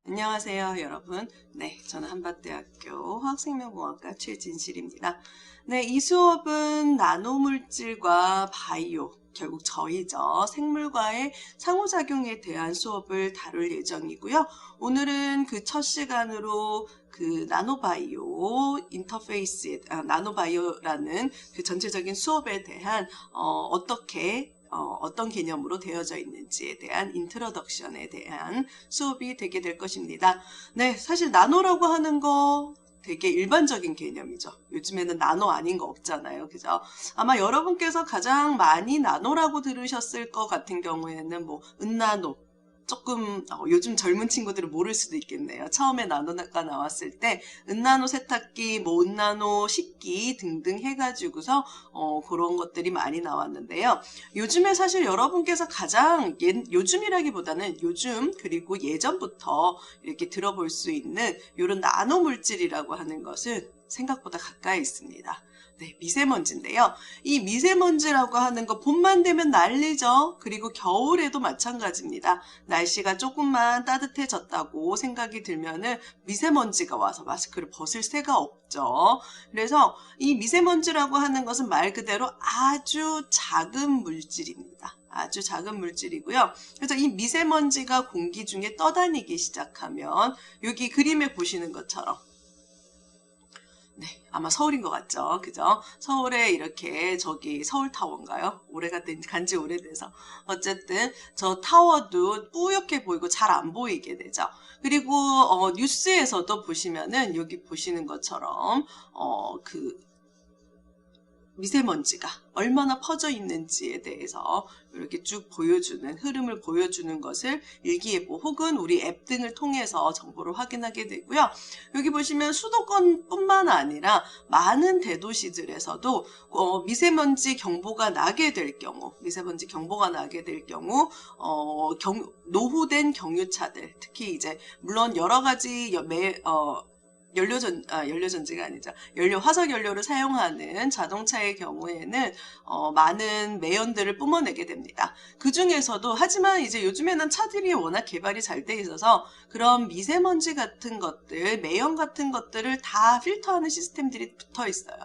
안녕하세요, 여러분. 네, 저는 한밭대학교 화학생명공학과 최진실입니다. 네, 이 수업은 나노물질과 바이오, 결국 저희죠. 생물과의 상호작용에 대한 수업을 다룰 예정이고요. 오늘은 그 첫 시간으로 그 나노바이오 인터페이스, 나노바이오라는 그 전체적인 수업에 대한 어떤 개념으로 되어져 있는지에 대한 인트로덕션에 대한 수업이 되게 될 것입니다. 네, 사실 나노라고 하는 거 되게 일반적인 개념이죠. 요즘에는 나노 아닌 거 없잖아요. 그죠? 아마 여러분께서 가장 많이 나노라고 들으셨을 것 같은 경우에는 뭐 은나노, 조금 요즘 젊은 친구들은 모를 수도 있겠네요. 처음에 나노가 나왔을 때 은나노 세탁기, 뭐 은나노 식기 등등 해가지고서 그런 것들이 많이 나왔는데요. 요즘에 사실 여러분께서 가장 요즘이라기보다는 요즘 그리고 예전부터 이렇게 들어볼 수 있는 이런 나노 물질이라고 하는 것은 생각보다 가까이 있습니다. 네, 미세먼지인데요. 이 미세먼지라고 하는 거 봄만 되면 난리죠. 그리고 겨울에도 마찬가지입니다. 날씨가 조금만 따뜻해졌다고 생각이 들면은 미세먼지가 와서 마스크를 벗을 새가 없죠. 그래서 이 미세먼지라고 하는 것은 말 그대로 아주 작은 물질입니다. 아주 작은 물질이고요. 그래서 이 미세먼지가 공기 중에 떠다니기 시작하면 여기 그림에 보시는 것처럼 네, 아마 서울인 것 같죠? 그죠? 서울에 이렇게 저기 서울타워인가요? 오래가 간지 오래돼서. 어쨌든 저 타워도 뿌옇게 보이고 잘 안 보이게 되죠. 그리고 뉴스에서도 보시면은 여기 보시는 것처럼 그 미세먼지가 얼마나 퍼져 있는지에 대해서 이렇게 쭉 보여주는 흐름을 보여주는 것을 일기예보 혹은 우리 앱 등을 통해서 정보를 확인하게 되고요. 여기 보시면 수도권뿐만 아니라 많은 대도시들에서도 미세먼지 경보가 나게 될 경우 노후된 경유차들 특히 이제 물론 여러 가지 연료전지가 아니죠. 화석연료를 사용하는 자동차의 경우에는 많은 매연들을 뿜어내게 됩니다. 그 중에서도 하지만 이제 요즘에는 차들이 워낙 개발이 잘 돼 있어서 그런 미세먼지 같은 것들, 매연 같은 것들을 다 필터하는 시스템들이 붙어 있어요.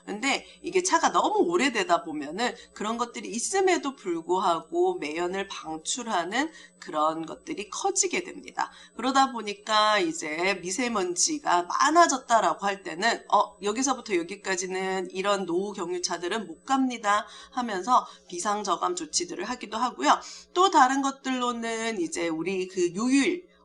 근데 이게 차가 너무 오래되다 보면은 그런 것들이 있음에도 불구하고 매연을 방출하는 그런 것들이 커지게 됩니다. 그러다 보니까 이제 미세먼지가 많아졌다라고 할 때는 여기서부터 여기까지는 이런 노후 경유차들은 못 갑니다 하면서 비상저감 조치들을 하기도 하고요. 또 다른 것들로는 이제 우리 그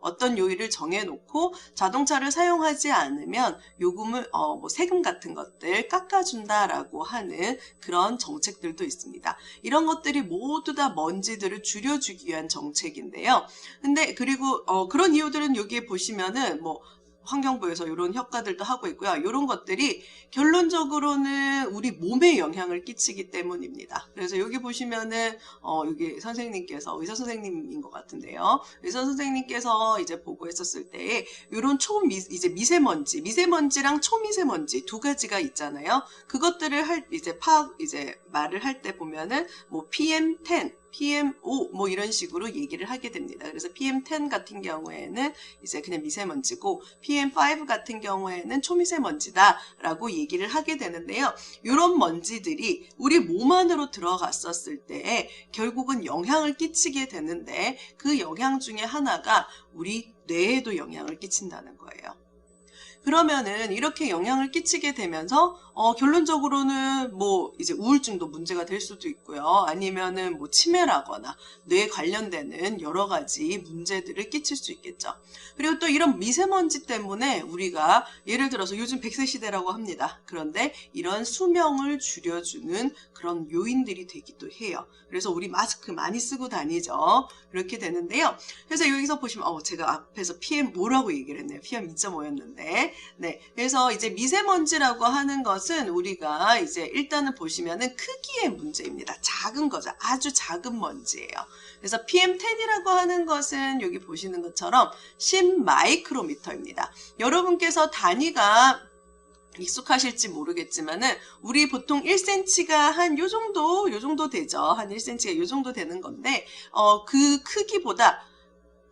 어떤 요일을 정해놓고 자동차를 사용하지 않으면 요금을 뭐 세금 같은 것들 깎아준다라고 하는 그런 정책들도 있습니다. 이런 것들이 모두 다 먼지들을 줄여주기 위한 정책인데요. 근데 그리고 그런 이유들은 여기에 보시면은 뭐 환경부에서 이런 효과들도 하고 있고요. 이런 것들이 결론적으로는 우리 몸에 영향을 끼치기 때문입니다. 그래서 여기 보시면은 여기 선생님께서 의사 선생님인 것 같은데요. 의사 선생님께서 이제 보고했었을 때 이런 이제 미세먼지랑 초미세먼지 두 가지가 있잖아요. 그것들을 이제 말을 할 때 보면은 뭐 PM10 PM5 뭐 이런 식으로 얘기를 하게 됩니다. 그래서 PM10 같은 경우에는 이제 그냥 미세먼지고 PM5 같은 경우에는 초미세먼지다라고 얘기를 하게 되는데요. 이런 먼지들이 우리 몸 안으로 들어갔었을 때 결국은 영향을 끼치게 되는데 그 영향 중에 하나가 우리 뇌에도 영향을 끼친다는 거예요. 그러면은 이렇게 영향을 끼치게 되면서 결론적으로는 뭐 이제 우울증도 문제가 될 수도 있고요. 아니면은 뭐 치매라거나 뇌 관련되는 여러 가지 문제들을 끼칠 수 있겠죠. 그리고 또 이런 미세먼지 때문에 우리가 예를 들어서 요즘 100세 시대라고 합니다. 그런데 이런 수명을 줄여주는 그런 요인들이 되기도 해요. 그래서 우리 마스크 많이 쓰고 다니죠. 그렇게 되는데요. 그래서 여기서 보시면 제가 앞에서 PM 뭐라고 얘기를 했네요. PM 2.5였는데 네, 그래서 이제 미세먼지라고 하는 것은 우리가 이제 일단은 보시면은 크기의 문제입니다. 작은 거죠. 아주 작은 먼지예요. 그래서 PM10이라고 하는 것은 여기 보시는 것처럼 10 마이크로미터입니다. 여러분께서 단위가 익숙하실지 모르겠지만은 우리 보통 1cm가 한 요 정도 되죠. 한 1cm가 요 정도 되는 건데 그 크기보다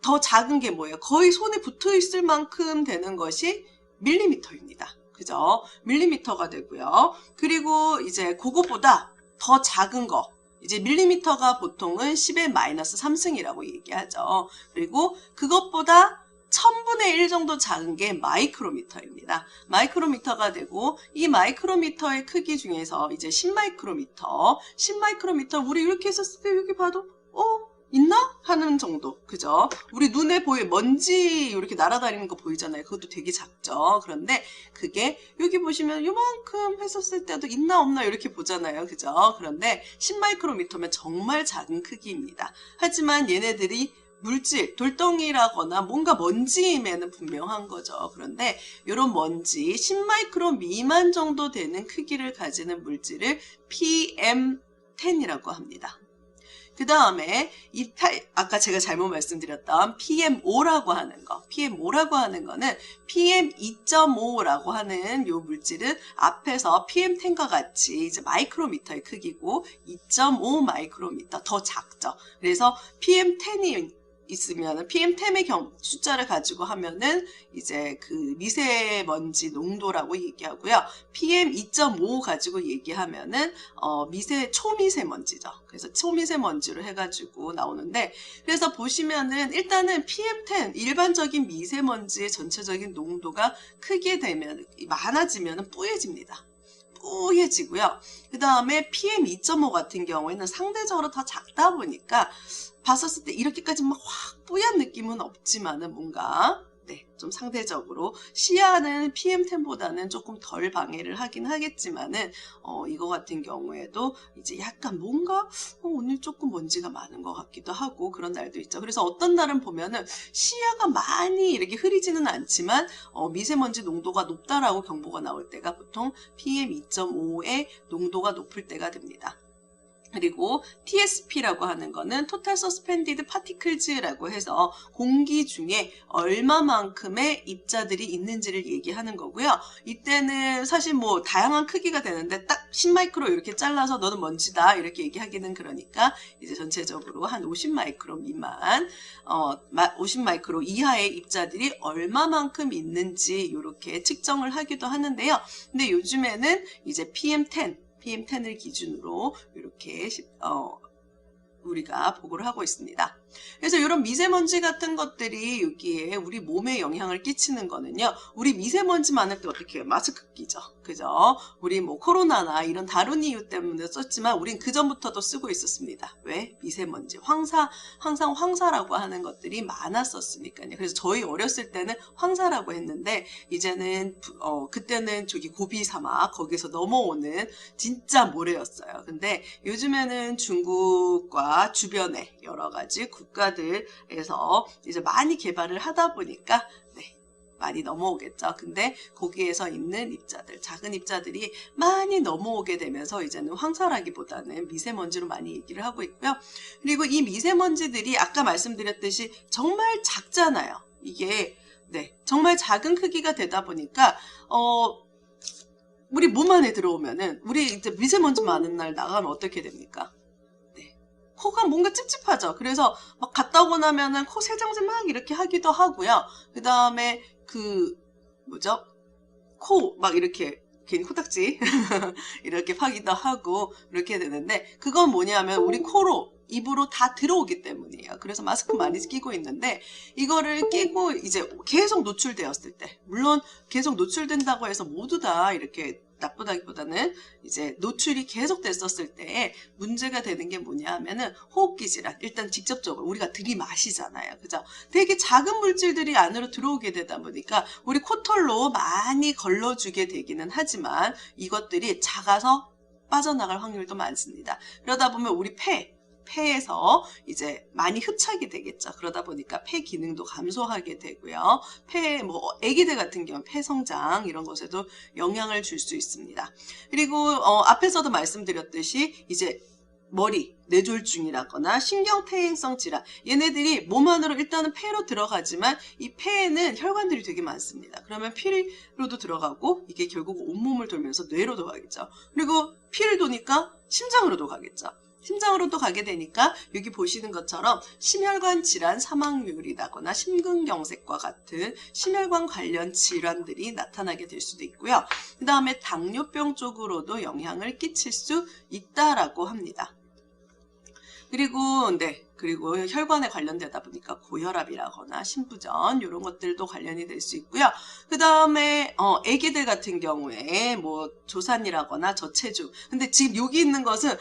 더 작은 게 뭐예요? 거의 손에 붙어 있을 만큼 되는 것이 밀리미터입니다. 그죠? 밀리미터가 되고요. 그리고 이제 그거보다 더 작은 거, 이제 밀리미터가 보통은 10의 마이너스 3승이라고 얘기하죠. 그리고 그것보다 1000분의 1 정도 작은 게 마이크로미터입니다. 마이크로미터가 되고, 이 마이크로미터의 크기 중에서 이제 10마이크로미터, 10마이크로미터 우리 이렇게 했었을 때 여기 봐도 있나? 하는 정도. 그죠? 우리 눈에 먼지 이렇게 날아다니는 거 보이잖아요. 그것도 되게 작죠. 그런데 그게 여기 보시면 요만큼 했었을 때도 있나 없나 이렇게 보잖아요. 그죠? 그런데 10마이크로미터면 정말 작은 크기입니다. 하지만 얘네들이 물질, 돌덩이라거나 뭔가 먼지임에는 분명한 거죠. 그런데 이런 먼지 10마이크로 미만 정도 되는 크기를 가지는 물질을 PM10이라고 합니다. 그 다음에 아까 제가 잘못 말씀드렸던 PM5라고 하는 거, PM5라고 하는 거는 PM2.5라고 하는 요 물질은 앞에서 PM10과 같이 이제 마이크로미터의 크기고 2.5 마이크로미터 더 작죠. 그래서 PM10이 있으면 PM10의 숫자를 가지고 하면은 이제 그 미세먼지 농도라고 얘기하고요. PM2.5 가지고 얘기하면은 초미세먼지죠. 그래서 초미세먼지로 해가지고 나오는데, 그래서 보시면은 일단은 PM10 일반적인 미세먼지의 전체적인 농도가 크게 되면 많아지면은 뿌얘집니다. 뿌얘지고요. 그 다음에 PM2.5 같은 경우에는 상대적으로 더 작다 보니까 봤었을 때 이렇게까지 막 확 뿌연 느낌은 없지만은 뭔가 좀 상대적으로 시야는 PM10보다는 조금 덜 방해를 하긴 하겠지만은 이거 같은 경우에도 이제 약간 뭔가 오늘 조금 먼지가 많은 것 같기도 하고 그런 날도 있죠. 그래서 어떤 날은 보면은 시야가 많이 이렇게 흐리지는 않지만 미세먼지 농도가 높다라고 경보가 나올 때가 보통 PM2.5의 농도가 높을 때가 됩니다. 그리고 TSP라고 하는 거는 Total Suspended Particles라고 해서 공기 중에 얼마만큼의 입자들이 있는지를 얘기하는 거고요. 이때는 사실 뭐 다양한 크기가 되는데 딱 10마이크로 이렇게 잘라서 너는 먼지다 이렇게 얘기하기는 그러니까 이제 전체적으로 한 50마이크로 미만, 50마이크로 이하의 입자들이 얼마만큼 있는지 이렇게 측정을 하기도 하는데요. 근데 요즘에는 이제 PM10을 기준으로 이렇게 우리가 보고를 하고 있습니다. 그래서 이런 미세먼지 같은 것들이 여기에 우리 몸에 영향을 끼치는 거는요. 우리 미세먼지 많을 때 어떻게 해요? 마스크 끼죠. 그죠? 우리 뭐 코로나나 이런 다른 이유 때문에 썼지만 우린 그전부터도 쓰고 있었습니다. 왜? 미세먼지, 항상 황사라고 하는 것들이 많았었으니까요. 그래서 저희 어렸을 때는 황사라고 했는데 이제는 그때는 저기 고비 사막 거기서 넘어오는 진짜 모래였어요. 근데 요즘에는 중국과 주변에 여러 가지 국가들에서 이제 많이 개발을 하다 보니까 많이 넘어오겠죠. 근데 거기에서 있는 입자들, 작은 입자들이 많이 넘어오게 되면서 이제는 황사라기보다는 미세먼지로 많이 얘기를 하고 있고요. 그리고 이 미세먼지들이 아까 말씀드렸듯이 정말 작잖아요. 이게 정말 작은 크기가 되다 보니까 우리 몸 안에 들어오면은 우리 이제 미세먼지 많은 날 나가면 어떻게 됩니까? 코가 뭔가 찝찝하죠. 그래서 막 갔다 오고 나면은 코 세정제 막 이렇게 하기도 하고요. 그 다음에 코 막 이렇게 괜히 코딱지 이렇게 파기도 하고 이렇게 되는데 그건 뭐냐면 우리 코로 입으로 다 들어오기 때문이에요. 그래서 마스크 많이 끼고 있는데 이거를 끼고 이제 계속 노출되었을 때, 물론 계속 노출된다고 해서 모두 다 이렇게 나쁘다기보다는 이제 노출이 계속 됐었을 때 문제가 되는 게 뭐냐 하면은 호흡기 질환. 일단 직접적으로 우리가 들이마시잖아요. 그죠? 되게 작은 물질들이 안으로 들어오게 되다 보니까 우리 코털로 많이 걸러주게 되기는 하지만 이것들이 작아서 빠져나갈 확률도 많습니다. 그러다 보면 우리 폐에서 이제 많이 흡착이 되겠죠. 그러다 보니까 폐 기능도 감소하게 되고요. 아기들 같은 경우 폐 성장 이런 것에도 영향을 줄 수 있습니다. 그리고 앞에서도 말씀드렸듯이 이제 머리, 뇌졸중이라거나 신경퇴행성 질환, 얘네들이 몸 안으로 일단은 폐로 들어가지만 이 폐에는 혈관들이 되게 많습니다. 그러면 피로도 들어가고 이게 결국 온몸을 돌면서 뇌로도 가겠죠. 그리고 피를 도니까 심장으로도 가겠죠. 심장으로 또 가게 되니까 여기 보시는 것처럼 심혈관 질환 사망률이라거나 심근경색과 같은 심혈관 관련 질환들이 나타나게 될 수도 있고요. 그 다음에 당뇨병 쪽으로도 영향을 끼칠 수 있다라고 합니다. 그리고 혈관에 관련되다 보니까 고혈압이라거나 심부전 이런 것들도 관련이 될 수 있고요. 그 다음에 애기들 같은 경우에 뭐 조산이라거나 저체중. 근데 지금 여기 있는 것은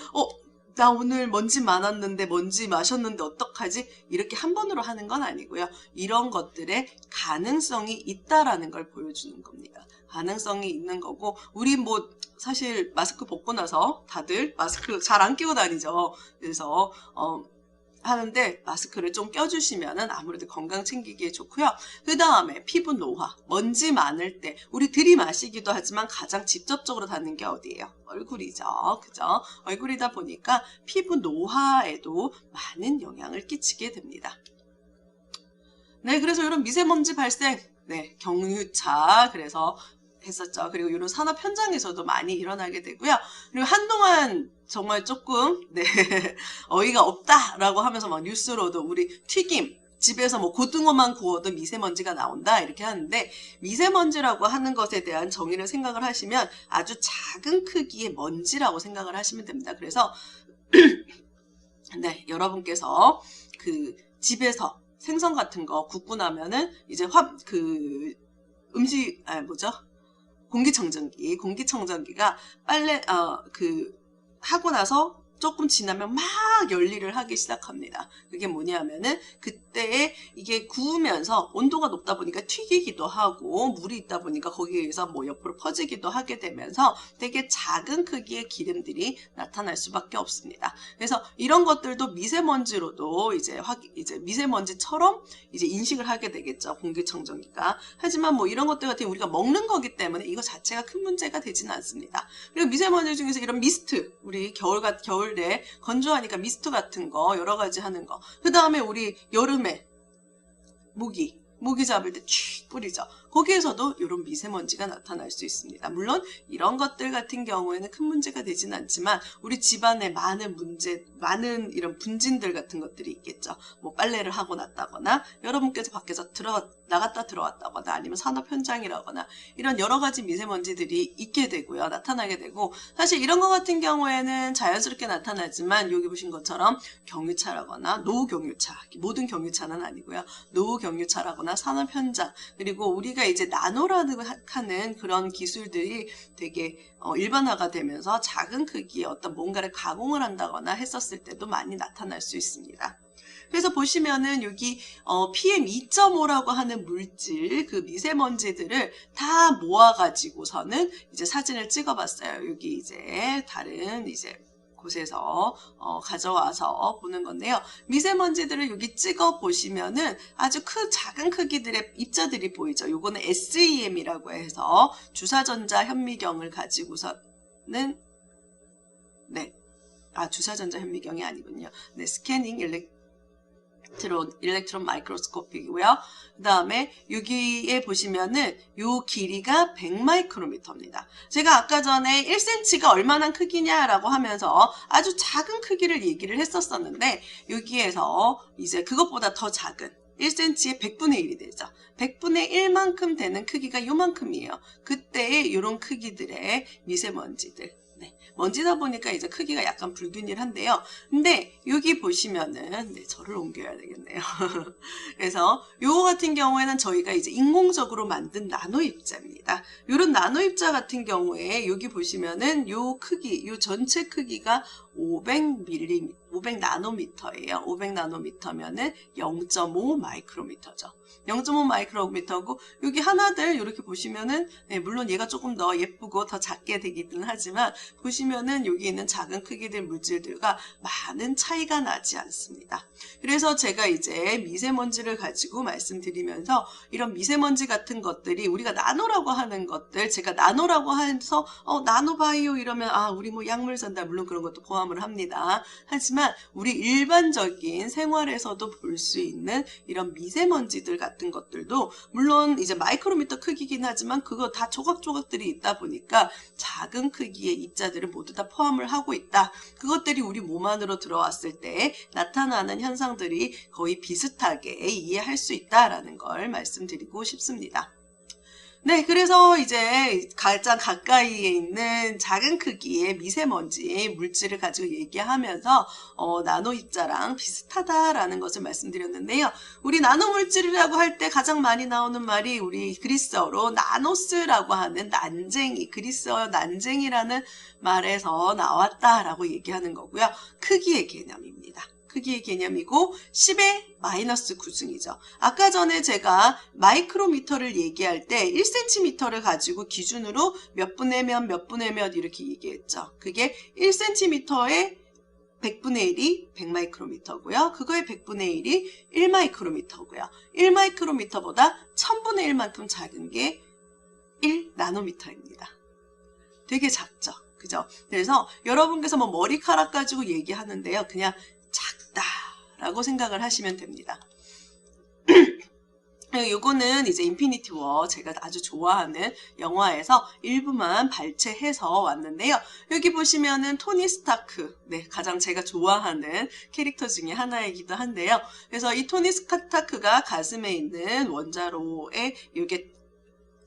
나 오늘 먼지 많았는데 먼지 마셨는데 어떡하지? 이렇게 한 번으로 하는 건 아니고요. 이런 것들의 가능성이 있다라는 걸 보여주는 겁니다. 가능성이 있는 거고 우리 뭐 사실 마스크 벗고 나서 다들 마스크 잘 안 끼고 다니죠. 그래서 하는데 마스크를 좀 껴주시면은 아무래도 건강 챙기기에 좋고요. 그 다음에 피부 노화, 먼지 많을 때 우리 들이마시기도 하지만 가장 직접적으로 닿는 게 어디예요? 얼굴이죠. 그죠? 얼굴이다 보니까 피부 노화에도 많은 영향을 끼치게 됩니다. 네, 그래서 이런 미세먼지 발생, 네, 경유차, 그래서 했었죠. 그리고 이런 산업 현장에서도 많이 일어나게 되고요. 그리고 한동안 정말 조금 어이가 없다라고 하면서 막 뉴스로도 우리 튀김 집에서 뭐 고등어만 구워도 미세먼지가 나온다 이렇게 하는데 미세먼지라고 하는 것에 대한 정의를 생각을 하시면 아주 작은 크기의 먼지라고 생각을 하시면 됩니다. 그래서 네, 여러분께서 그 집에서 생선 같은 거 굽고 나면은 이제 공기청정기가 하고 나서 조금 지나면 막 열일을 하기 시작합니다. 그게 뭐냐면은 그때 이게 구우면서 온도가 높다 보니까 튀기기도 하고 물이 있다 보니까 거기에서 뭐 옆으로 퍼지기도 하게 되면서 되게 작은 크기의 기름들이 나타날 수밖에 없습니다. 그래서 이런 것들도 미세먼지로도 이제 미세먼지처럼 이제 인식을 하게 되겠죠. 공기청정기가. 하지만 뭐 이런 것들 같은 우리가 먹는 거기 때문에 이거 자체가 큰 문제가 되지는 않습니다. 그리고 미세먼지 중에서 이런 미스트, 우리 겨울에 건조하니까 미스트 같은 거 여러 가지 하는 거. 그 다음에 우리 여름에 모기 잡을 때 쭉 뿌리죠. 거기에서도 이런 미세먼지가 나타날 수 있습니다. 물론 이런 것들 같은 경우에는 큰 문제가 되진 않지만 우리 집안에 많은 이런 분진들 같은 것들이 있겠죠. 뭐 빨래를 하고 났다거나 여러분께서 밖에서 나갔다 들어왔다거나 아니면 산업 현장이라거나 이런 여러 가지 미세먼지들이 있게 되고요. 나타나게 되고 사실 이런 것 같은 경우에는 자연스럽게 나타나지만 여기 보신 것처럼 경유차라거나 노후경유차, 모든 경유차는 아니고요. 노후경유차라거나 산업 현장 그리고 우리가 이제 나노라는 하는 그런 기술들이 되게 일반화가 되면서 작은 크기의 어떤 뭔가를 가공을 한다거나 했었을 때도 많이 나타날 수 있습니다. 그래서 보시면은 여기 PM2.5라고 하는 물질, 그 미세먼지들을 다 모아가지고서는 이제 사진을 찍어봤어요. 여기 이제 다른 곳에서 가져와서 보는 건데요. 미세먼지들을 여기 찍어 보시면은 아주 작은 크기들의 입자들이 보이죠. 요거는 SEM이라고 해서 주사전자 현미경을 가지고서는 주사전자 현미경이 아니군요. 네, 스캐닝 일렉트론 마이크로스코피고요. 그 다음에 여기에 보시면은 요 길이가 100마이크로미터입니다. 제가 아까 전에 1cm가 얼마나 크기냐라고 하면서 아주 작은 크기를 얘기를 했었었는데 여기에서 이제 그것보다 더 작은 1cm의 100분의 1이 되죠. 100분의 1만큼 되는 크기가 요만큼이에요. 그때의 이런 크기들의 미세먼지들. 먼지다 보니까 이제 크기가 약간 불균일한데요. 근데 여기 보시면은 저를 옮겨야 되겠네요. 그래서 요거 같은 경우에는 저희가 이제 인공적으로 만든 나노 입자입니다. 이런 나노 입자 같은 경우에 여기 보시면은 요 전체 크기가 500 나노미터예요. 500 나노미터면은 0.5 마이크로미터죠. 0.5 마이크로미터고 여기 하나들 이렇게 보시면은 물론 얘가 조금 더 예쁘고 더 작게 되기는 하지만 보시면은 여기 있는 작은 크기들 물질들과 많은 차이가 나지 않습니다. 그래서 제가 이제 미세먼지를 가지고 말씀드리면서 이런 미세먼지 같은 것들이 우리가 나노라고 하는 것들 제가 나노라고 해서 나노바이오 이러면 우리 뭐 약물 전달 물론 그런 것도 포함을 합니다. 하지만 하지만 우리 일반적인 생활에서도 볼 수 있는 이런 미세먼지들 같은 것들도 물론 이제 마이크로미터 크기긴 하지만 그거 다 조각조각들이 있다 보니까 작은 크기의 입자들을 모두 다 포함을 하고 있다. 그것들이 우리 몸 안으로 들어왔을 때 나타나는 현상들이 거의 비슷하게 이해할 수 있다라는 걸 말씀드리고 싶습니다. 네, 그래서 이제 가장 가까이에 있는 작은 크기의 미세먼지 물질을 가지고 얘기하면서 나노 입자랑 비슷하다라는 것을 말씀드렸는데요. 우리 나노 물질이라고 할 때 가장 많이 나오는 말이 우리 그리스어로 나노스라고 하는 난쟁이, 그리스어 난쟁이라는 말에서 나왔다라고 얘기하는 거고요. 크기의 개념입니다. 크기의 개념이고 10의 마이너스 9승이죠. 아까 전에 제가 마이크로미터를 얘기할 때 1cm를 가지고 기준으로 몇 분의 몇 이렇게 얘기했죠. 그게 1cm의 100분의 1이 100마이크로미터고요. 그거의 100분의 1이 1마이크로미터고요. 1마이크로미터보다 1000분의 1만큼 작은 게 1나노미터입니다. 되게 작죠. 그죠? 그래서 여러분께서 뭐 머리카락 가지고 얘기하는데요. 그냥 작다라고 생각을 하시면 됩니다. 요거는 이제 인피니티 워 제가 아주 좋아하는 영화에서 일부만 발췌해서 왔는데요. 여기 보시면은 토니 스타크, 네, 가장 제가 좋아하는 캐릭터 중에 하나이기도 한데요. 그래서 이 토니 스타크가 가슴에 있는 원자로에 이게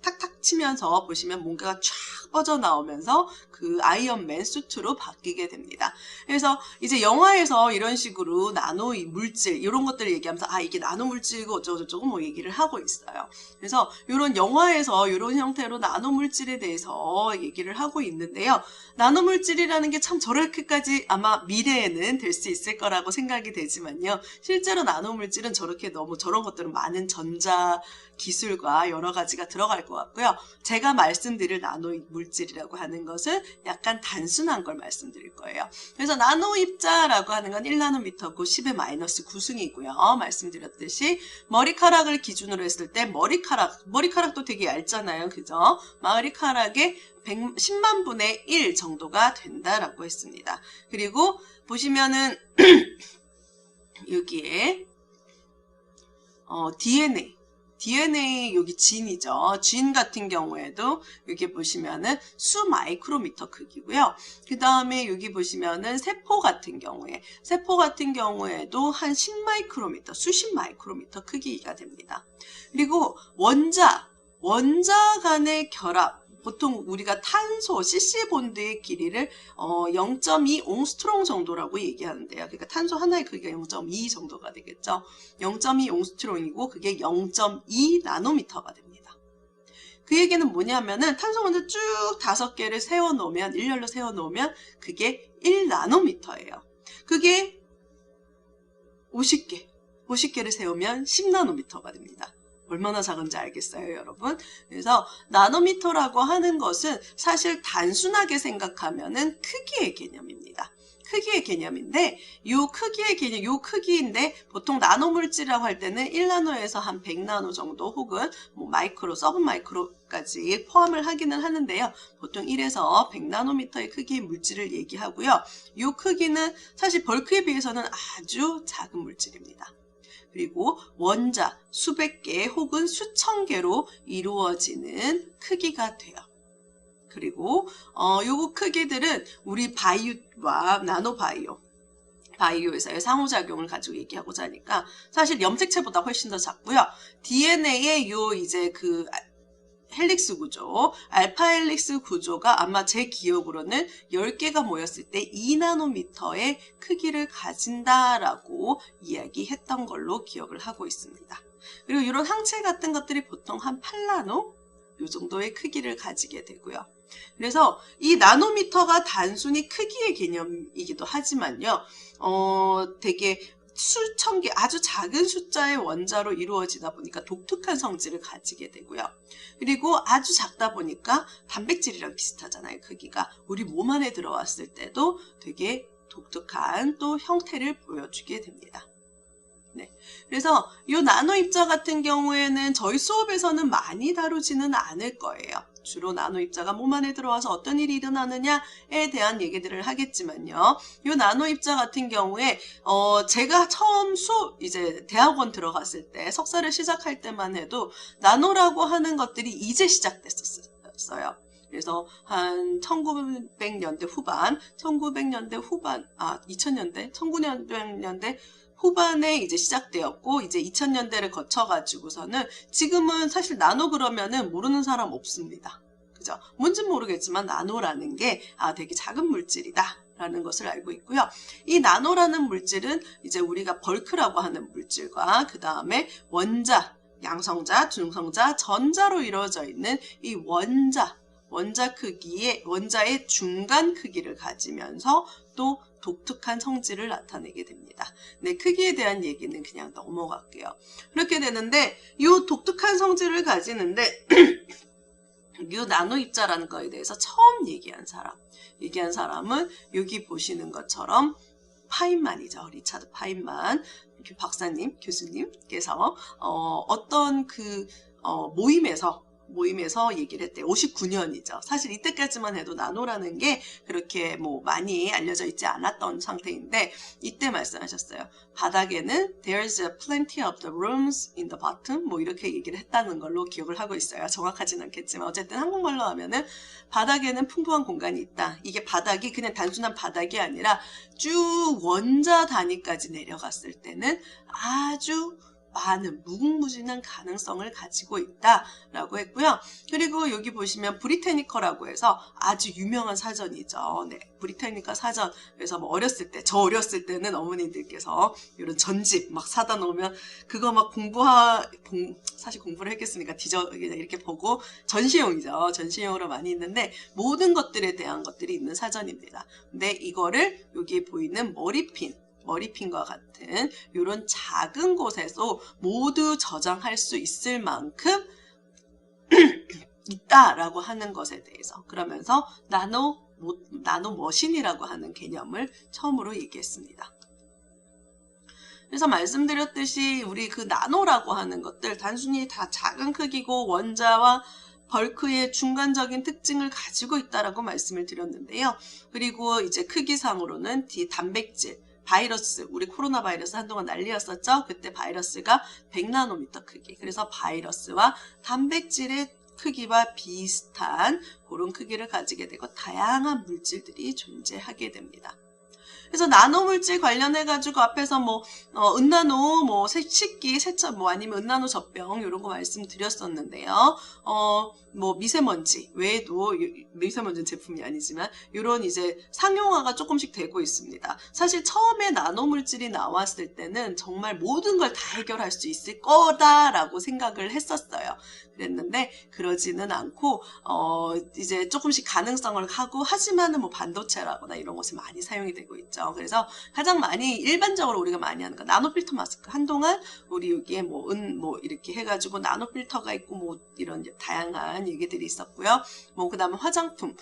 탁탁 치면서 보시면 뭔가가 쫙 뻗어나오면서 그 아이언맨 수트로 바뀌게 됩니다. 그래서 이제 영화에서 이런 식으로 나노 물질 이런 것들을 얘기하면서 아 이게 나노 물질이고 어쩌고저쩌고 뭐 얘기를 하고 있어요. 그래서 이런 영화에서 이런 형태로 나노 물질에 대해서 얘기를 하고 있는데요. 나노 물질이라는 게 참 저렇게까지 아마 미래에는 될 수 있을 거라고 생각이 되지만요. 실제로 나노 물질은 저렇게 너무 저런 것들은 많은 전자 기술과 여러 가지가 들어갈 것 같고요. 제가 말씀드릴 나노 물질이라고 하는 것은 약간 단순한 걸 말씀드릴 거예요. 그래서 나노 입자라고 하는 건 1나노미터고 10의 마이너스 9승이고요. 말씀드렸듯이 머리카락을 기준으로 했을 때 머리카락도 되게 얇잖아요. 그죠? 머리카락의 10만 분의 1 정도가 된다라고 했습니다. 그리고 보시면은 여기에 DNA 여기 진이죠. 진 같은 경우에도 여기 보시면은 수 마이크로미터 크기고요. 그 다음에 여기 보시면은 세포 같은 경우에도 한 10마이크로미터, 수십 마이크로미터 크기가 됩니다. 그리고 원자 간의 결합, 보통 우리가 탄소, CC본드의 길이를 0.2 옹스트롱 정도라고 얘기하는데요. 그러니까 탄소 하나의 크기가 0.2 정도가 되겠죠. 0.2 옹스트롱이고 그게 0.2 나노미터가 됩니다. 그 얘기는 뭐냐면은 탄소 먼저 쭉 5개를 세워놓으면 일렬로 세워놓으면 그게 1나노미터예요. 그게 50개를 세우면 10나노미터가 됩니다. 얼마나 작은지 알겠어요, 여러분? 그래서 나노미터라고 하는 것은 사실 단순하게 생각하면은 크기의 개념입니다. 크기의 개념인데 요 크기인데 보통 나노물질이라고 할 때는 1나노에서 한 100나노 정도 혹은 뭐 마이크로, 서브 마이크로까지 포함을 하기는 하는데요. 보통 1에서 100나노미터의 크기의 물질을 얘기하고요. 요 크기는 사실 벌크에 비해서는 아주 작은 물질입니다. 그리고 원자 수백 개 혹은 수천 개로 이루어지는 크기가 돼요. 그리고 요 크기들은 우리 바이오와 바이오에서의 상호작용을 가지고 얘기하고자 하니까 사실 염색체보다 훨씬 더 작고요. DNA의 요 이제 그 헬릭스 구조, 알파 헬릭스 구조가 아마 제 기억으로는 10개가 모였을 때 2나노미터의 크기를 가진다라고 이야기했던 걸로 기억을 하고 있습니다. 그리고 이런 항체 같은 것들이 보통 한 8나노 이 정도의 크기를 가지게 되고요. 그래서 이 나노미터가 단순히 크기의 개념이기도 하지만요. 되게 수천 개 아주 작은 숫자의 원자로 이루어지다 보니까 독특한 성질을 가지게 되고요. 그리고 아주 작다 보니까 단백질이랑 비슷하잖아요. 크기가 우리 몸 안에 들어왔을 때도 되게 독특한 또 형태를 보여주게 됩니다. 네. 그래서 이 나노 입자 같은 경우에는 저희 수업에서는 많이 다루지는 않을 거예요. 주로 나노 입자가 몸 안에 들어와서 어떤 일이 일어나느냐에 대한 얘기들을 하겠지만요. 이 나노 입자 같은 경우에 제가 처음 이제 대학원 들어갔을 때 석사를 시작할 때만 해도 나노라고 하는 것들이 이제 시작됐었어요. 그래서 한 1900년대 후반, 1900년대 후반에 이제 시작되었고, 이제 2000년대를 거쳐가지고서는 지금은 사실 나노 그러면은 모르는 사람 없습니다. 그죠? 뭔진 모르겠지만 나노라는 게 되게 작은 물질이다 라는 것을 알고 있고요. 이 나노라는 물질은 이제 우리가 벌크라고 하는 물질과 그 다음에 원자, 양성자, 중성자, 전자로 이루어져 있는 이 원자의 중간 크기를 가지면서 또 독특한 성질을 나타내게 됩니다. 네, 크기에 대한 얘기는 그냥 넘어갈게요. 그렇게 되는데 이 독특한 성질을 가지는데 이 나노 입자라는 거에 대해서 처음 얘기한 사람은 여기 보시는 것처럼 파인만이죠. 리차드 파인만 박사님, 교수님께서 어떤 모임에서 얘기를 했대요. 59년이죠. 사실 이때까지만 해도 나노라는 게 그렇게 많이 알려져 있지 않았던 상태인데 이때 말씀하셨어요. 바닥에는 There's plenty of the rooms in the bottom 이렇게 얘기를 했다는 걸로 기억을 하고 있어요. 정확하진 않겠지만 어쨌든 한국말로 하면은 바닥에는 풍부한 공간이 있다. 이게 바닥이 그냥 단순한 바닥이 아니라 쭉 원자 단위까지 내려갔을 때는 아주 많은 무궁무진한 가능성을 가지고 있다라고 했고요. 그리고 여기 보시면 브리테니커라고 해서 아주 유명한 사전이죠. 네, 브리테니커 사전. 그래서 저 어렸을 때는 어머니들께서 이런 전집 막 사다 놓으면 그거 막 사실 공부를 했겠으니까 그냥 이렇게 보고 전시용이죠. 전시용으로 많이 있는데 모든 것들에 대한 것들이 있는 사전입니다. 근데 이거를 여기 보이는 머리핀과 같은 이런 작은 곳에서 모두 저장할 수 있을 만큼 있다라고 하는 것에 대해서 그러면서 나노머신이라고 하는 개념을 처음으로 얘기했습니다. 그래서 말씀드렸듯이 우리 그 나노라고 하는 것들 단순히 다 작은 크기고 원자와 벌크의 중간적인 특징을 가지고 있다라고 말씀을 드렸는데요. 그리고 이제 크기상으로는 단백질, 바이러스, 우리 코로나 바이러스 한동안 난리였었죠. 그때 바이러스가 100나노미터 크기. 그래서 바이러스와 단백질의 크기와 비슷한 그런 크기를 가지게 되고 다양한 물질들이 존재하게 됩니다. 그래서 나노물질 관련해가지고 앞에서 은나노, 식기, 세척, 아니면 은나노 젖병, 이런 거 말씀드렸었는데요. 미세먼지 외에도, 미세먼지는 제품이 아니지만, 이런 이제 상용화가 조금씩 되고 있습니다. 사실 처음에 나노물질이 나왔을 때는 정말 모든 걸 다 해결할 수 있을 거다라고 생각을 했었어요. 그랬는데, 그러지는 않고, 이제 조금씩 가능성을 하고, 하지만은 반도체라거나 이런 것이 많이 사용이 되고 있죠. 그래서 가장 많이, 일반적으로 우리가 많이 하는 거, 나노필터 마스크. 한동안 우리 여기에 이렇게 해가지고 나노필터가 있고, 이런 다양한 얘기들이 있었고요. 그 다음에 화장품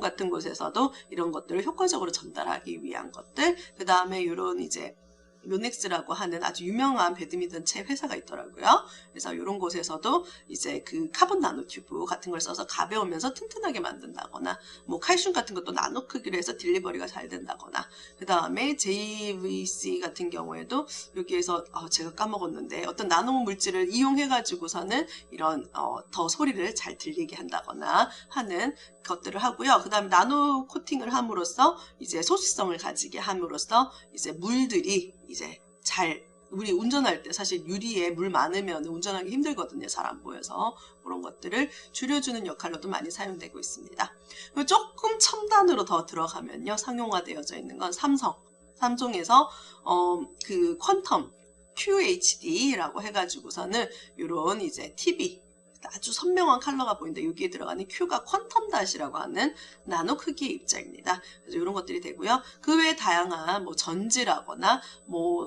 같은 곳에서도 이런 것들을 효과적으로 전달하기 위한 것들, 그 다음에 이런 이제 요넥스라고 하는 아주 유명한 배드민턴체 회사가 있더라고요. 그래서 이런 곳에서도 이제 그 카본 나노튜브 같은 걸 써서 가벼우면서 튼튼하게 만든다거나 칼슘 같은 것도 나노 크기로 해서 딜리버리가 잘 된다거나 그 다음에 JVC 같은 경우에도 여기에서 제가 까먹었는데 어떤 나노 물질을 이용해 가지고서는 이런 더 소리를 잘 들리게 한다거나 하는 것들을 하고요. 그 다음에 나노 코팅을 함으로써 이제 소수성을 가지게 함으로써 이제 물들이 이제 우리 운전할 때 사실 유리에 물 많으면 운전하기 힘들거든요. 잘 안 보여서 그런 것들을 줄여주는 역할로도 많이 사용되고 있습니다. 그리고 조금 첨단으로 더 들어가면요. 상용화되어져 있는 건 삼성에서 그 퀀텀 QHD라고 해가지고서는 이런 이제 TV 아주 선명한 컬러가 보이는데 여기에 들어가는 Q가 퀀텀 닷이라고 하는 나노 크기의 입자입니다. 그래서 이런 것들이 되고요. 그 외에 다양한 전지라거나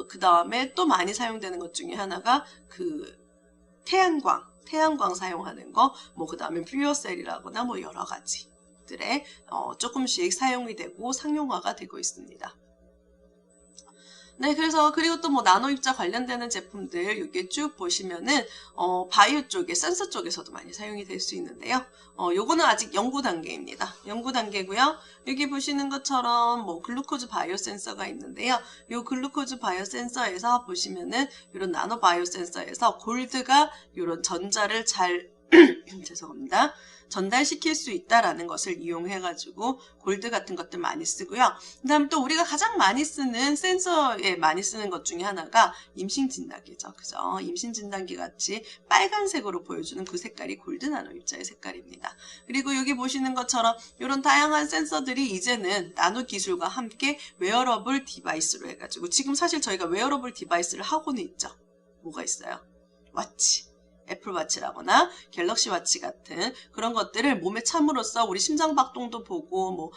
그 다음에 또 많이 사용되는 것 중에 하나가 그 태양광 사용하는 거, 그 다음에 퓨어셀이라거나 여러 가지들의 조금씩 사용이 되고 상용화가 되고 있습니다. 네, 그래서 그리고 또 뭐 나노 입자 관련되는 제품들 이렇게 쭉 보시면은 바이오 쪽에 센서 쪽에서도 많이 사용이 될 수 있는데요. 요거는 아직 연구 단계입니다. 연구 단계고요. 여기 보시는 것처럼 뭐 글루코즈 바이오 센서가 있는데요. 요 글루코즈 바이오 센서에서 보시면은 이런 나노 바이오 센서에서 골드가 이런 전자를 잘 죄송합니다. 전달시킬 수 있다라는 것을 이용해가지고 골드 같은 것들 많이 쓰고요. 그 다음에 또 우리가 가장 많이 쓰는 센서에 많이 쓰는 것 중에 하나가 임신진단기죠. 그죠? 임신진단기 같이 빨간색으로 보여주는 그 색깔이 골드 나노 입자의 색깔입니다. 그리고 여기 보시는 것처럼 이런 다양한 센서들이 이제는 나노 기술과 함께 웨어러블 디바이스로 해가지고 지금 사실 저희가 웨어러블 디바이스를 하고는 있죠. 뭐가 있어요? 워치. 애플워치라거나 갤럭시 워치 같은 그런 것들을 몸에 참으로써 우리 심장박동도 보고 뭐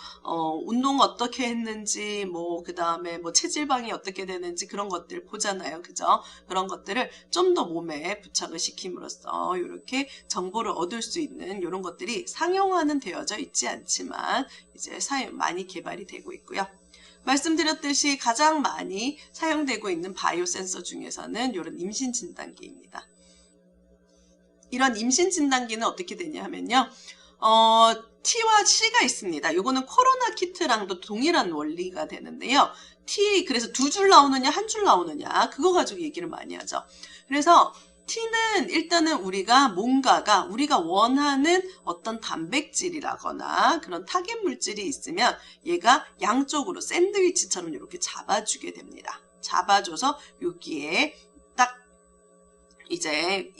운동 어떻게 했는지 뭐 그 다음에 뭐 체질방이 어떻게 되는지 그런 것들 보잖아요. 그죠? 그런 것들을 좀 더 몸에 부착을 시킴으로써 이렇게 정보를 얻을 수 있는 이런 것들이 상용화는 되어져 있지 않지만 이제 많이 개발이 되고 있고요. 말씀드렸듯이 가장 많이 사용되고 있는 바이오 센서 중에서는 이런 임신 진단기입니다. 이런 임신 진단기는 어떻게 되냐 하면요. T와 C가 있습니다. 요거는 코로나 키트랑도 동일한 원리가 되는데요. T, 그래서 2줄 나오느냐, 1줄 나오느냐, 그거 가지고 얘기를 많이 하죠. 그래서 T는 일단은 우리가 우리가 원하는 어떤 단백질이라거나 그런 타겟 물질이 있으면 얘가 양쪽으로 샌드위치처럼 이렇게 잡아주게 됩니다. 잡아줘서 여기에 딱 이제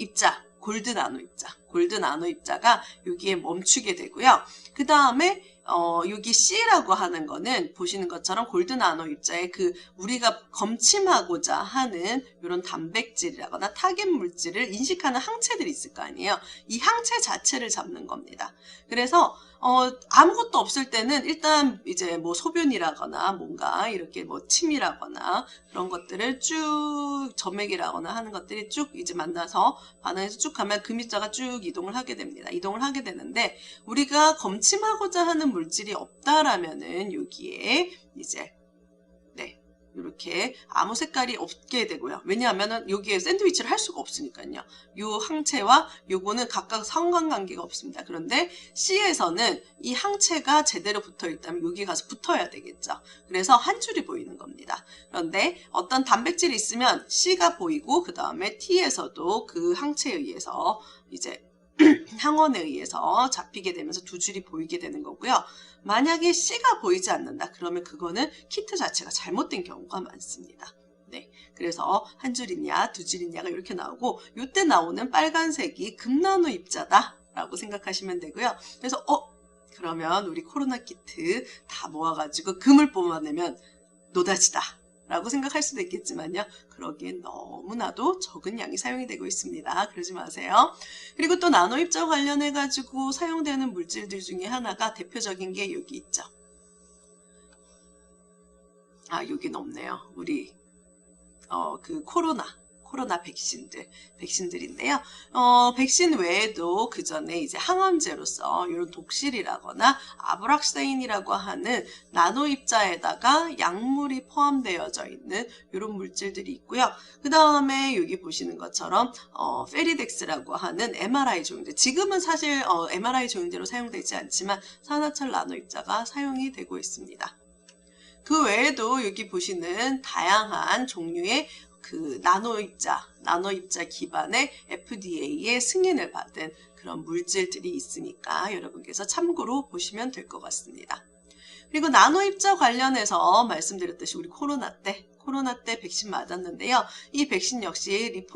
골드 나노 입자가 여기에 멈추게 되고요. 그 다음에 여기 C라고 하는 거는 보시는 것처럼 골드 나노 입자의 그 우리가 검침하고자 하는 이런 단백질이라거나 타겟 물질을 인식하는 항체들이 있을 거 아니에요. 이 항체 자체를 잡는 겁니다. 그래서 아무것도 없을 때는 일단 이제 뭐 소변이라거나 뭔가 이렇게 뭐 침이라거나 그런 것들을 쭉 점액이라거나 하는 것들이 쭉 이제 만나서 반응해서 쭉 가면 금입자가 쭉 이동을 하게 됩니다. 이동을 하게 되는데 우리가 검침하고자 하는 물질이 없다라면은 여기에 이제 이렇게 아무 색깔이 없게 되고요. 왜냐하면은 여기에 샌드위치를 할 수가 없으니까요. 요 항체와 요거는 각각 상관관계가 없습니다. 그런데 C에서는 이 항체가 제대로 붙어 있다면 여기 가서 붙어야 되겠죠. 그래서 한 줄이 보이는 겁니다. 그런데 어떤 단백질이 있으면 C가 보이고 그 다음에 T에서도 그 항체에 의해서 이제 항원에 의해서 잡히게 되면서 2줄이 보이게 되는 거고요. 만약에 C가 보이지 않는다. 그러면 그거는 키트 자체가 잘못된 경우가 많습니다. 네, 그래서 한 줄이냐 2줄이냐가 이렇게 나오고 이때 나오는 빨간색이 금나노 입자다 라고 생각하시면 되고요. 그래서 그러면 우리 코로나 키트 다 모아가지고 금을 뽑아내면 노다지다 라고 생각할 수도 있겠지만요. 그러기엔 너무나도 적은 양이 사용이 되고 있습니다. 그러지 마세요. 그리고 또 나노 입자 관련해가지고 사용되는 물질들 중에 하나가 대표적인 게 여기 있죠. 여기는 없네요. 우리 그 코로나 백신들인데요. 백신 외에도 그 전에 이제 항암제로서 이런 독실이라거나 아브락사인이라고 하는 나노 입자에다가 약물이 포함되어져 있는 이런 물질들이 있고요. 그 다음에 여기 보시는 것처럼 페리덱스라고 하는 MRI 조형제. 지금은 사실 MRI 조형제로 사용되지 않지만 산화철 나노 입자가 사용이 되고 있습니다. 그 외에도 여기 보시는 다양한 종류의 그 나노 입자 기반의 FDA의 승인을 받은 그런 물질들이 있으니까 여러분께서 참고로 보시면 될 것 같습니다. 그리고 나노 입자 관련해서 말씀드렸듯이 우리 코로나 때 백신 맞았는데요. 이 백신 역시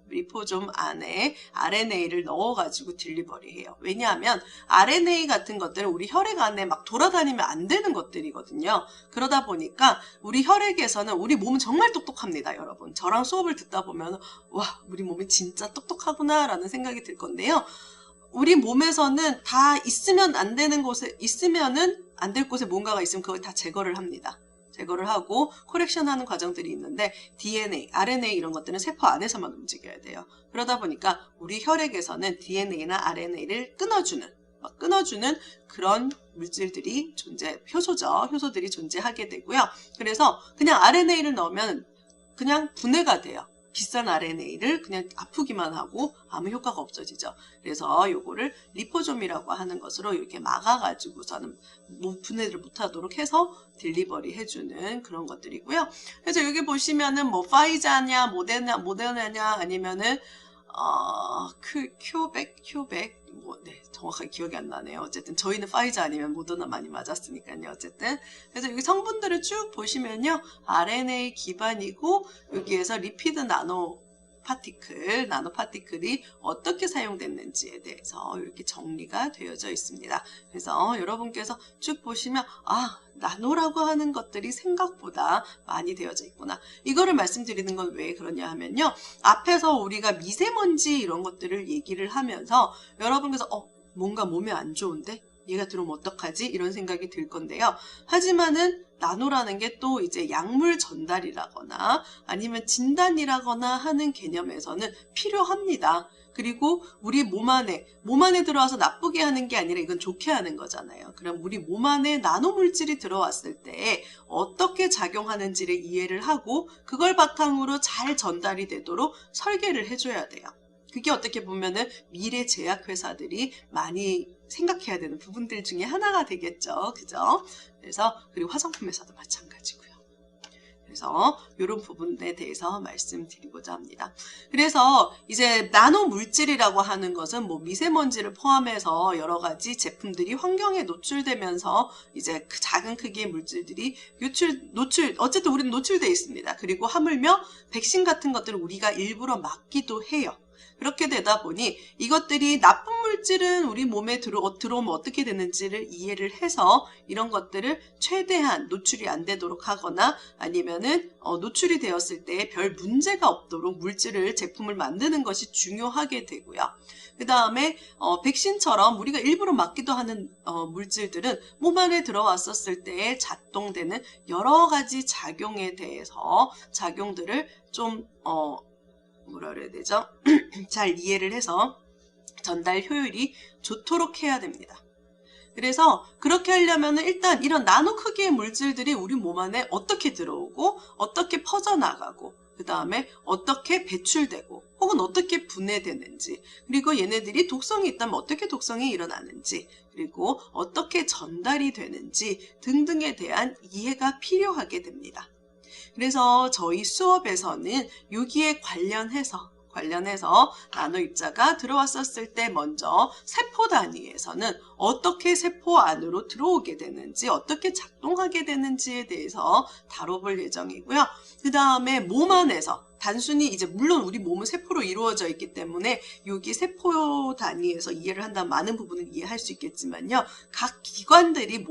리포좀 안에 RNA를 넣어가지고 딜리버리해요. 왜냐하면 RNA 같은 것들은 우리 혈액 안에 막 돌아다니면 안 되는 것들이거든요. 그러다 보니까 우리 혈액에서는 우리 몸은 정말 똑똑합니다, 여러분. 저랑 수업을 듣다 보면 와, 우리 몸이 진짜 똑똑하구나 라는 생각이 들 건데요. 우리 몸에서는 다 있으면 안 되는 곳에 있으면은 안 될 곳에 뭔가가 있으면 그걸 다 제거를 합니다. 제거를 하고 코렉션하는 과정들이 있는데 DNA, RNA 이런 것들은 세포 안에서만 움직여야 돼요. 그러다 보니까 우리 혈액에서는 DNA나 RNA를 끊어주는 그런 물질들이 효소들이 존재하게 되고요. 그래서 그냥 RNA를 넣으면 그냥 분해가 돼요. 비싼 RNA를 그냥 아프기만 하고 아무 효과가 없어지죠. 그래서 요거를 리포좀이라고 하는 것으로 이렇게 막아가지고서는 분해를 못하도록 해서 딜리버리 해주는 그런 것들이고요. 그래서 여기 보시면은 뭐 파이자냐, 모데나냐 아니면은 큐백, 네, 정확하게 기억이 안 나네요. 어쨌든 저희는 파이자 아니면 모더나 많이 맞았으니까요. 어쨌든 그래서 여기 성분들을 쭉 보시면요, RNA 기반이고 여기에서 리피드 나노 파티클이 어떻게 사용됐는지에 대해서 이렇게 정리가 되어져 있습니다. 그래서 여러분께서 쭉 보시면 나노라고 하는 것들이 생각보다 많이 되어져 있구나. 이거를 말씀드리는 건 왜 그러냐 하면요, 앞에서 우리가 미세먼지 이런 것들을 얘기를 하면서 여러분께서 뭔가 몸에 안 좋은데? 얘가 들어오면 어떡하지? 이런 생각이 들 건데요. 하지만은 나노라는 게 또 이제 약물 전달이라거나 아니면 진단이라거나 하는 개념에서는 필요합니다. 그리고 우리 몸 안에 들어와서 나쁘게 하는 게 아니라 이건 좋게 하는 거잖아요. 그럼 우리 몸 안에 나노 물질이 들어왔을 때 어떻게 작용하는지를 이해를 하고 그걸 바탕으로 잘 전달이 되도록 설계를 해줘야 돼요. 그게 어떻게 보면은 미래 제약회사들이 많이 생각해야 되는 부분들 중에 하나가 되겠죠. 그죠? 그래서 그리고 화장품 회사도 마찬가지고요. 그래서 이런 부분에 대해서 말씀드리고자 합니다. 그래서 이제 나노 물질이라고 하는 것은 뭐 미세먼지를 포함해서 여러 가지 제품들이 환경에 노출되면서 이제 그 작은 크기의 물질들이 어쨌든 우리는 노출되어 있습니다. 그리고 하물며 백신 같은 것들을 우리가 일부러 막기도 해요. 그렇게 되다 보니 이것들이 나쁜 물질은 우리 몸에 들어오면 어떻게 되는지를 이해를 해서 이런 것들을 최대한 노출이 안 되도록 하거나 아니면은 노출이 되었을 때 별 문제가 없도록 제품을 만드는 것이 중요하게 되고요. 그 다음에 백신처럼 우리가 일부러 막기도 하는 물질들은 몸 안에 들어왔었을 때 작동되는 여러 가지 작용에 대해서 작용들을 좀 뭐라 그래야 되죠? 잘 이해를 해서 전달 효율이 좋도록 해야 됩니다. 그래서 그렇게 하려면 일단 이런 나노 크기의 물질들이 우리 몸 안에 어떻게 들어오고 어떻게 퍼져나가고 그 다음에 어떻게 배출되고 혹은 어떻게 분해되는지, 그리고 얘네들이 독성이 있다면 어떻게 독성이 일어나는지, 그리고 어떻게 전달이 되는지 등등에 대한 이해가 필요하게 됩니다. 그래서 저희 수업에서는 여기에 관련해서 나노 입자가 들어왔었을 때 먼저 세포 단위에서는 어떻게 세포 안으로 들어오게 되는지, 어떻게 작동하게 되는지에 대해서 다뤄볼 예정이고요. 그 다음에 몸 안에서 단순히 이제 물론 우리 몸은 세포로 이루어져 있기 때문에 여기 세포 단위에서 이해를 한다면 많은 부분을 이해할 수 있겠지만요. 각 기관들이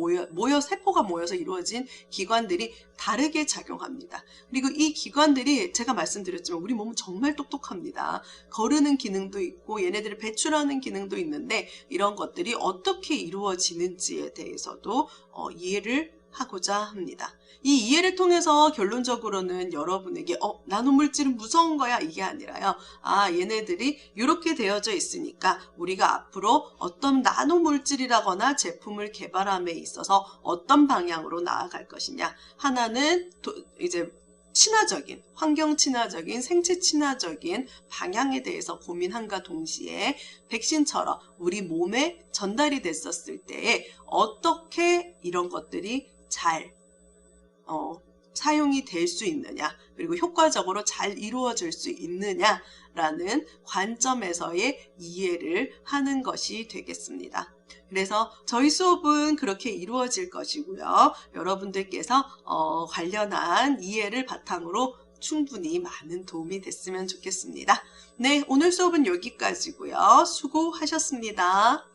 세포가 모여서 이루어진 기관들이 다르게 작용합니다. 그리고 이 기관들이 제가 말씀드렸지만 우리 몸은 정말 똑똑합니다. 거르는 기능도 있고 얘네들을 배출하는 기능도 있는데 이런 것들이 어떻게 이루어지는지에 대해서도 이해를 하고자 합니다. 이 이해를 통해서 결론적으로는 여러분에게 나노물질은 무서운 거야 이게 아니라요. 얘네들이 이렇게 되어져 있으니까 우리가 앞으로 어떤 나노물질이라거나 제품을 개발함에 있어서 어떤 방향으로 나아갈 것이냐. 하나는 이제 친화적인, 환경 친화적인, 생체 친화적인 방향에 대해서 고민함과 동시에 백신처럼 우리 몸에 전달이 됐었을 때 어떻게 이런 것들이 잘 사용이 될 수 있느냐, 그리고 효과적으로 잘 이루어질 수 있느냐라는 관점에서의 이해를 하는 것이 되겠습니다. 그래서 저희 수업은 그렇게 이루어질 것이고요. 여러분들께서 관련한 이해를 바탕으로 충분히 많은 도움이 됐으면 좋겠습니다. 네, 오늘 수업은 여기까지고요. 수고하셨습니다.